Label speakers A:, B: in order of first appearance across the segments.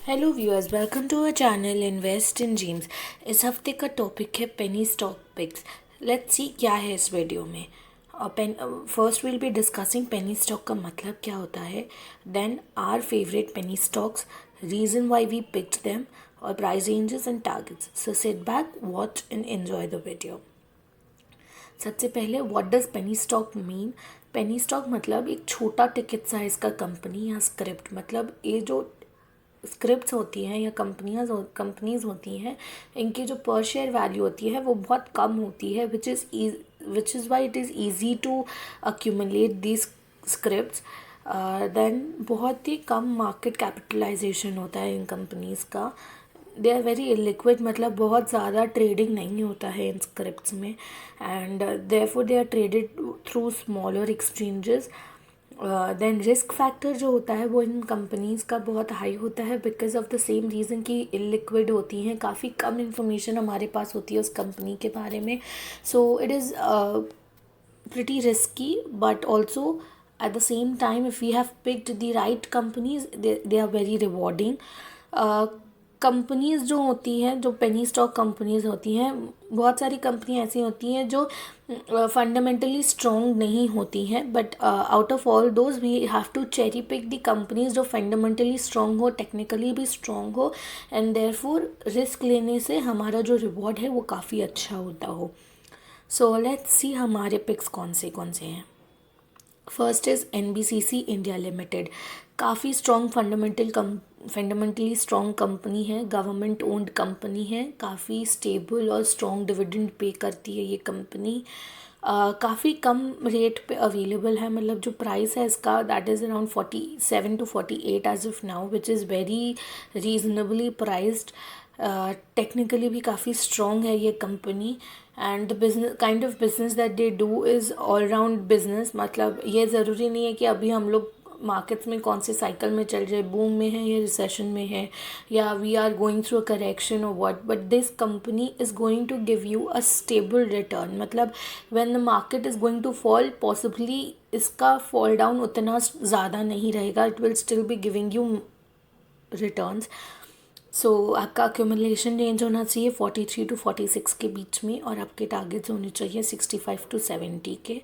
A: Hello viewers, welcome to our channel invest in dreams. इस हफ्ते का टॉपिक है penny stock picks. Let's see क्या है इस वीडियो में। First will be discussing penny stock का मतलब क्या होता है, then our favourite penny stocks, reason why we picked them, और price ranges and targets. So sit back, watch and enjoy the video. सबसे पहले what does penny stock mean. Penny stock मतलब एक छोटा टिकट साइज़ का company या script. मतलब ये जो स्क्रिप्ट्स होती हैं या कंपनीज होती हैं, इनकी जो पर शेयर वैल्यू होती है वो बहुत कम होती है, which is why it is easy to accumulate these scripts. Then बहुत ही कम मार्केट कैपिटलाइजेशन होता है इन कंपनीज़ का। दे आर वेरी इलिक्विड, मतलब बहुत ज़्यादा ट्रेडिंग नहीं होता है इन स्क्रिप्ट्स में, and therefore they are traded through smaller exchanges. Then risk factor जो होता है वो इन कंपनीज़ का बहुत हाई होता है, because of the same reason कि इलिक्विड होती हैं, काफ़ी कम इंफॉर्मेशन हमारे पास होती है उस कंपनी के बारे में। So it is pretty risky, but also at the same time, if we have picked the right companies, they are very rewarding. Companies जो होती हैं, जो पेनी स्टॉक कंपनीज़ होती हैं, बहुत सारी कंपनी ऐसी होती हैं जो फंडामेंटली स्ट्रॉन्ग नहीं होती हैं, but out of all those we have to cherry pick the companies जो फंडामेंटली स्ट्रॉन्ग हो, टेक्निकली भी स्ट्रॉन्ग हो, एंड देयरफॉर रिस्क लेने से हमारा जो रिवॉर्ड है वो काफ़ी अच्छा होता हो। सो लेट्स सी हमारे पिक्स कौन से हैं। First is NBCC India limited. काफ़ी स्ट्रॉन्ग फंडामेंटली स्ट्रॉन्ग कंपनी है, गवर्नमेंट ओन्ड कंपनी है, काफ़ी स्टेबल और स्ट्रॉन्ग डिविडेंड पे करती है ये कंपनी। काफ़ी कम रेट पे अवेलेबल है, मतलब जो प्राइस है इसका that is around 47 to 48 as of now, which is very reasonably priced. Technically भी काफ़ी स्ट्रॉन्ग है ये company, and the business kind of business that they do is all round business. मतलब ये ज़रूरी नहीं है कि अभी हम लोग मार्केट्स में कौन से साइकिल में चल रहे, बूम में है या रिसेशन में है, या we are going through a correction और what, but this company is going to give you a stable return. मतलब when the market is going to fall, possibly इसका फॉल डाउन उतना ज़्यादा नहीं रहेगा, it will still be giving you returns. So आपका accumulation range होना चाहिए 43 to 46 के बीच में, और आपके टारगेट्स होने चाहिए 65 to 70 के।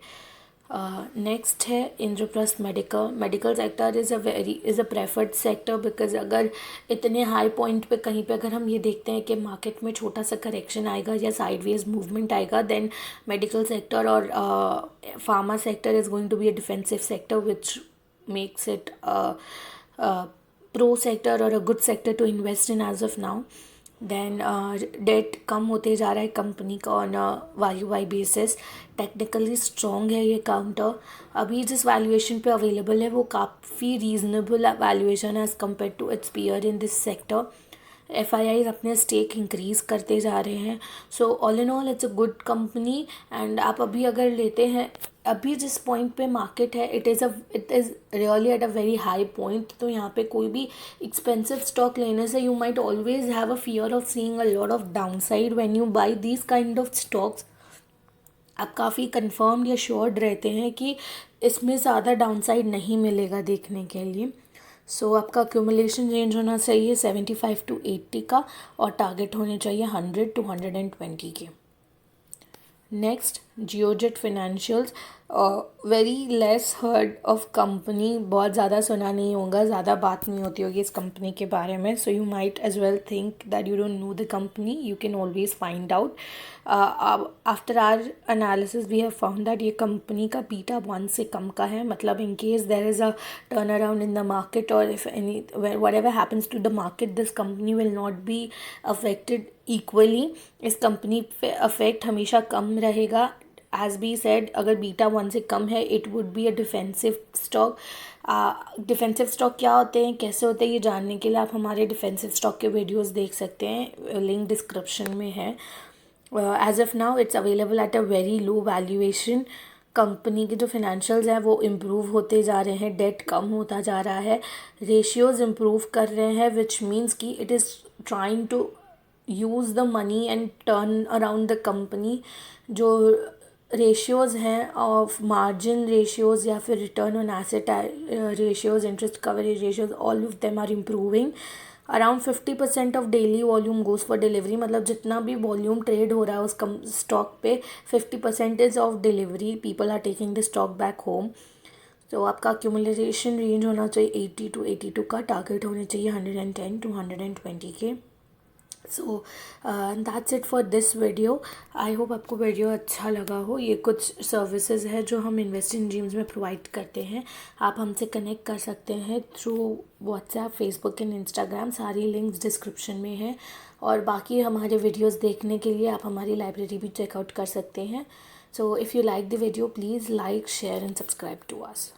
A: नेक्स्ट है Indraprastha medical sector is a preferred sector, because अगर इतने हाई पॉइंट पे कहीं पे अगर हम ये देखते हैं कि मार्केट में छोटा सा करेक्शन आएगा या साइडवेज मूवमेंट आएगा, देन मेडिकल सेक्टर और pharma sector is going to be a defensive sector, which makes it pro sector और a good sector to invest in as of now. Then debt कम होते जा रहा है कंपनी का on Y basis. Technically strong है ये counter. अभी जिस वैल्यूएशन पे अवेलेबल है वो काफ़ी रीजनेबल वैल्यूएशन है as compare to its peer in this sector. FIIs अपने स्टेक इंक्रीज़ करते जा रहे हैं। So all in all it's a good company, and आप अभी अगर लेते हैं, अभी जिस पॉइंट पे मार्केट है, it is really eight a very high point. तो यहाँ पे कोई भी एक्सपेंसिव स्टॉक लेने से you might always have a fear of seeing a lot of downside when you by these kind of stocks. आप काफ़ी कंफर्म्ड या श्योर्ड रहते हैं कि इसमें ज़्यादा डाउनसाइड नहीं मिलेगा देखने के लिए। सो आपका अक्यूमुलेशन रेंज होना चाहिए 75 to 80 का, और टारगेट होने चाहिए 100 to 120 के। Next Geojit financials, very less heard of company, बहुत ज़्यादा सुना नहीं होगा, ज़्यादा बात नहीं होती होगी इस कंपनी के बारे में। So you might as well think that you don't know the company, you can always find out. After our analysis we have found that ये कंपनी का बीटा 1 से कम का है। मतलब in case there is a turn around in the market, और if any whatever happens to the market, this company will not be affected equally। इस company पे अफेक्ट हमेशा कम रहेगा। एज बी सेड, अगर बीटा 1 से कम है, it would be a defensive stock. Defensive stock क्या होते हैं, कैसे होते हैं, ये जानने के लिए आप हमारे डिफेंसिव स्टॉक के वीडियोस देख सकते हैं, लिंक डिस्क्रिप्शन में है। As of now it's available at a very low valuation. Company के जो फिनेंशियल्स हैं वो इम्प्रूव होते जा रहे हैं, डेट कम होता जा रहा है, रेशियोज़ इम्प्रूव कर रहे हैं, विच मीन्स कि it is trying to use the money and turn around the company. जो रेशियोज़ हैं ऑफ मार्जिन रेशियोज़ या फिर return on asset ratios, interest coverage ratios, all of them are improving. Around 50% of daily volume goes for delivery, मतलब जितना भी volume trade हो रहा है उस कम स्टॉक पे 50% of delivery, people are taking the stock back home. तो आपका अक्यूमुलेशन रेंज होना चाहिए 80 to 82 का, टारगेट होने चाहिए 110 to 120 के। So that's it for this video. I hope आपको वीडियो अच्छा लगा हो। ये कुछ सर्विसेज है जो हम इन्वेस्ट इन ड्रीम्स में प्रोवाइड करते हैं। आप हमसे कनेक्ट कर सकते हैं through WhatsApp, Facebook and Instagram, सारी लिंक्स डिस्क्रिप्शन में है। और बाकी हमारे वीडियोस देखने के लिए आप हमारी लाइब्रेरी भी चेकआउट कर सकते हैं। So if you like the video, please like, share and subscribe to us.